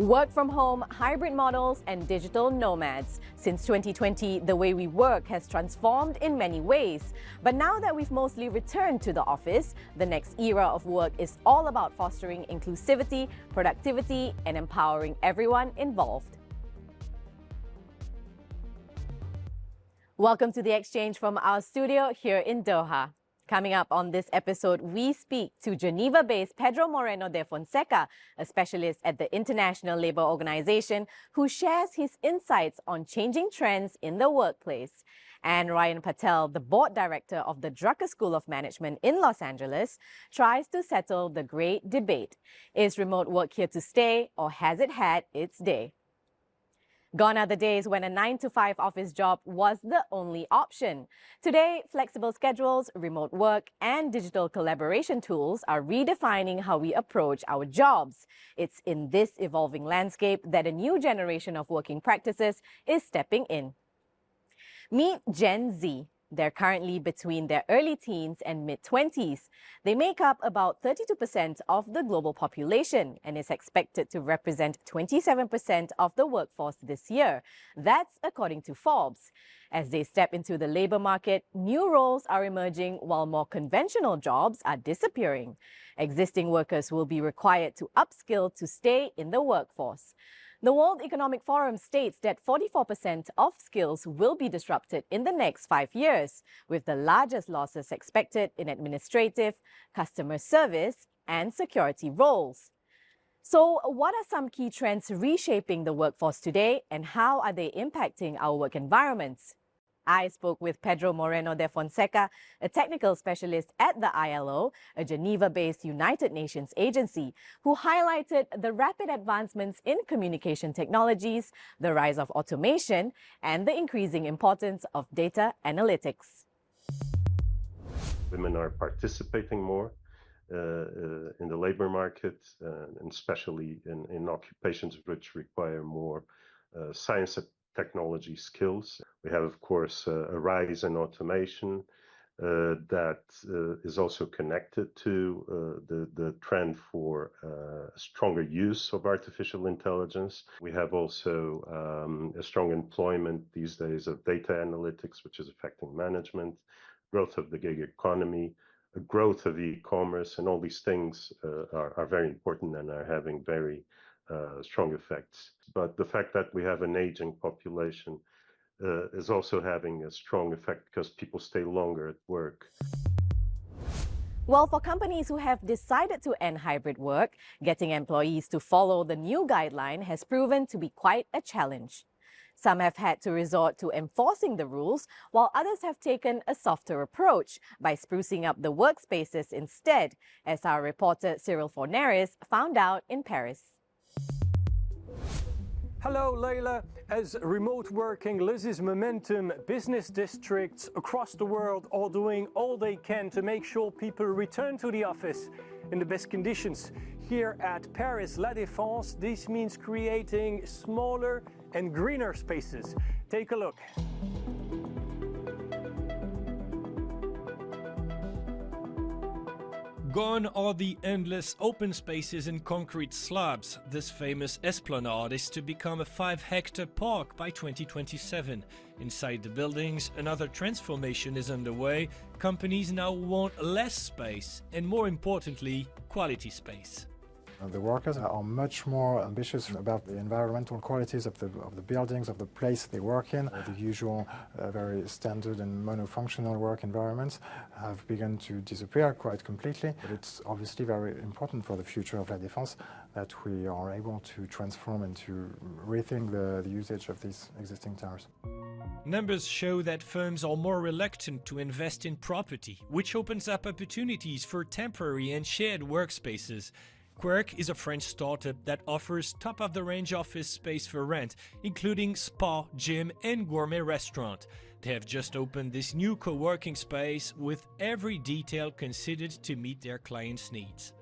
Work from home, hybrid models, and digital nomads. Since 2020, the way we work has transformed in many ways. But now that we've mostly returned to the office, the next era of work is all about fostering inclusivity, productivity, and empowering everyone involved. Welcome to the exchange from our studio here in Doha. Coming up on this episode, we speak to Geneva-based Pedro Moreno de Fonseca, a specialist at the International Labour Organization, who shares his insights on changing trends in the workplace. And Ryan Patel, the board director of the Drucker School of Management in Los Angeles, tries to settle the great debate. Is remote work here to stay, or has it had its day? Gone are the days when a 9-to-5 office job was the only option. Today, flexible schedules, remote work, and digital collaboration tools are redefining how we approach our jobs. It's in this evolving landscape that a new generation of working practices is stepping in. Meet Gen Z. They're currently between their early teens and mid-20s. They make up about 32% of the global population and is expected to represent 27% of the workforce this year. That's according to Forbes. As they step into the labor market, new roles are emerging while more conventional jobs are disappearing. Existing workers will be required to upskill to stay in the workforce. The World Economic Forum states that 44% of skills will be disrupted in the next 5 years, with the largest losses expected in administrative, customer service, and security roles. So, what are some key trends reshaping the workforce today, and how are they impacting our work environments? I spoke with Pedro Moreno de Fonseca, a technical specialist at the ILO, a Geneva-based United Nations agency, who highlighted the rapid advancements in communication technologies, the rise of automation, and the increasing importance of data analytics. Women are participating more in the labor market, and especially in occupations which require more science and technology skills. We have, of course, a rise in automation that is also connected to the trend for stronger use of artificial intelligence. We have also a strong employment these days of data analytics, which is affecting management, growth of the gig economy, a growth of e-commerce, and all these things are very important and are having very strong effects. But the fact that we have an aging population is also having a strong effect because people stay longer at work. Well, for companies who have decided to end hybrid work, getting employees to follow the new guideline has proven to be quite a challenge. Some have had to resort to enforcing the rules, while others have taken a softer approach by sprucing up the workspaces instead, as our reporter Cyril Forneris found out in Paris. Hello, Leila. As remote working loses momentum, business districts across the world are doing all they can to make sure people return to the office in the best conditions. Here at Paris La Défense, this means creating smaller and greener spaces. Take a look. Gone are the endless open spaces and concrete slabs. This famous esplanade is to become a 5-hectare park by 2027. Inside the buildings, another transformation is underway. Companies now want less space and, more importantly, quality space. The workers are much more ambitious about the environmental qualities of the buildings, of the place they work in. The usual very standard and monofunctional work environments have begun to disappear quite completely. But it's obviously very important for the future of La Défense that we are able to transform and to rethink the usage of these existing towers. Numbers show that firms are more reluctant to invest in property, which opens up opportunities for temporary and shared workspaces. Quirk is a French startup that offers top-of-the-range office space for rent, including spa, gym, and gourmet restaurant. They have just opened this new co-working space with every detail considered to meet their clients' needs.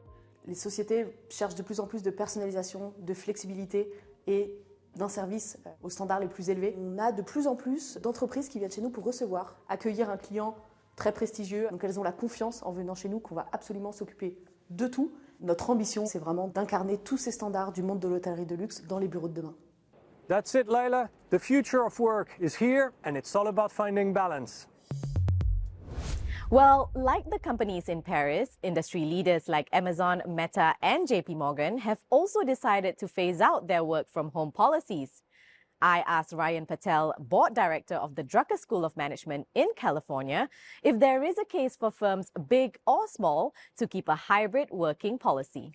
Les sociétés cherchent de plus en plus de personnalisation, de flexibilité et d'un service aux standards les plus élevés. On a de plus en plus d'entreprises qui viennent chez nous pour recevoir, accueillir un client très prestigieux. Donc elles ont la confiance en venant chez nous qu'on va absolument s'occuper de tout Notre ambition, c'est vraiment d'incarner tous ces standards du monde de l'hôtellerie de luxe dans les bureaux de demain. That's it, Leila. The future of work is here, and it's all about finding balance. Well, like the companies in Paris, industry leaders like Amazon, Meta, and JP Morgan have also decided to phase out their work from home policies. I asked Ryan Patel, board director of the Drucker School of Management in California, if there is a case for firms big or small to keep a hybrid working policy.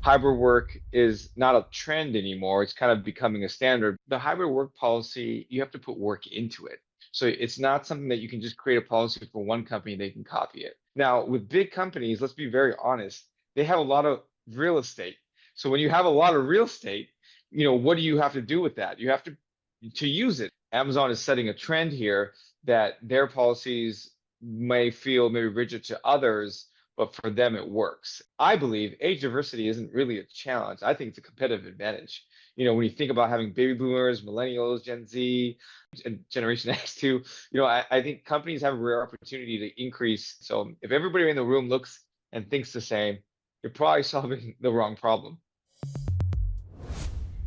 Hybrid work is not a trend anymore. It's kind of becoming a standard. The hybrid work policy, you have to put work into it. So it's not something that you can just create a policy for one company, they can copy it. Now, with big companies, let's be very honest, they have a lot of real estate. So when you have a lot of real estate, what do you have to do with that? You have to use it. Amazon is setting a trend here that their policies may feel maybe rigid to others, but for them it works. I believe age diversity isn't really a challenge. I think it's a competitive advantage. When you think about having baby boomers, millennials, Gen Z, and Generation X too, I think companies have a rare opportunity to increase. So if everybody in the room looks and thinks the same, you're probably solving the wrong problem.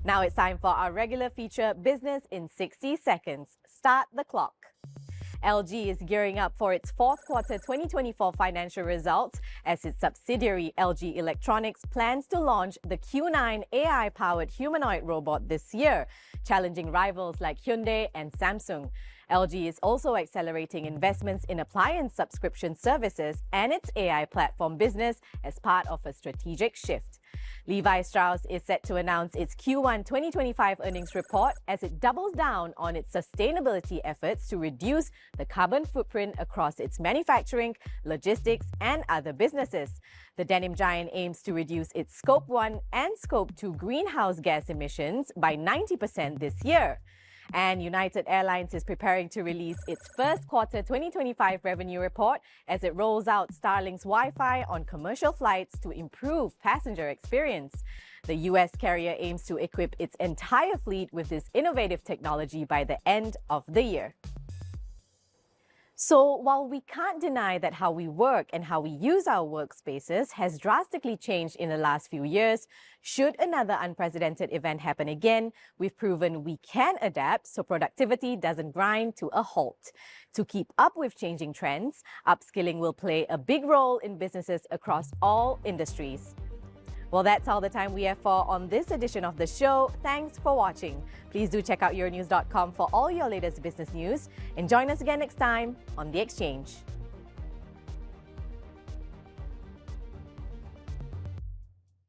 Now it's time for our regular feature, Business in 60 Seconds. Start the clock. LG is gearing up for its fourth quarter 2024 financial results as its subsidiary LG Electronics plans to launch the Q9 AI-powered humanoid robot this year, challenging rivals like Hyundai and Samsung. LG is also accelerating investments in appliance subscription services and its AI platform business as part of a strategic shift. Levi Strauss is set to announce its Q1 2025 earnings report as it doubles down on its sustainability efforts to reduce the carbon footprint across its manufacturing, logistics, and other businesses. The denim giant aims to reduce its Scope 1 and Scope 2 greenhouse gas emissions by 90% this year. And United Airlines is preparing to release its first quarter 2025 revenue report as it rolls out Starlink's Wi-Fi on commercial flights to improve passenger experience. The US carrier aims to equip its entire fleet with this innovative technology by the end of the year. So while we can't deny that how we work and how we use our workspaces has drastically changed in the last few years, should another unprecedented event happen again, we've proven we can adapt so productivity doesn't grind to a halt. To keep up with changing trends, upskilling will play a big role in businesses across all industries. Well, that's all the time we have for on this edition of the show. Thanks for watching. Please do check out yournews.com for all your latest business news and join us again next time on The Exchange.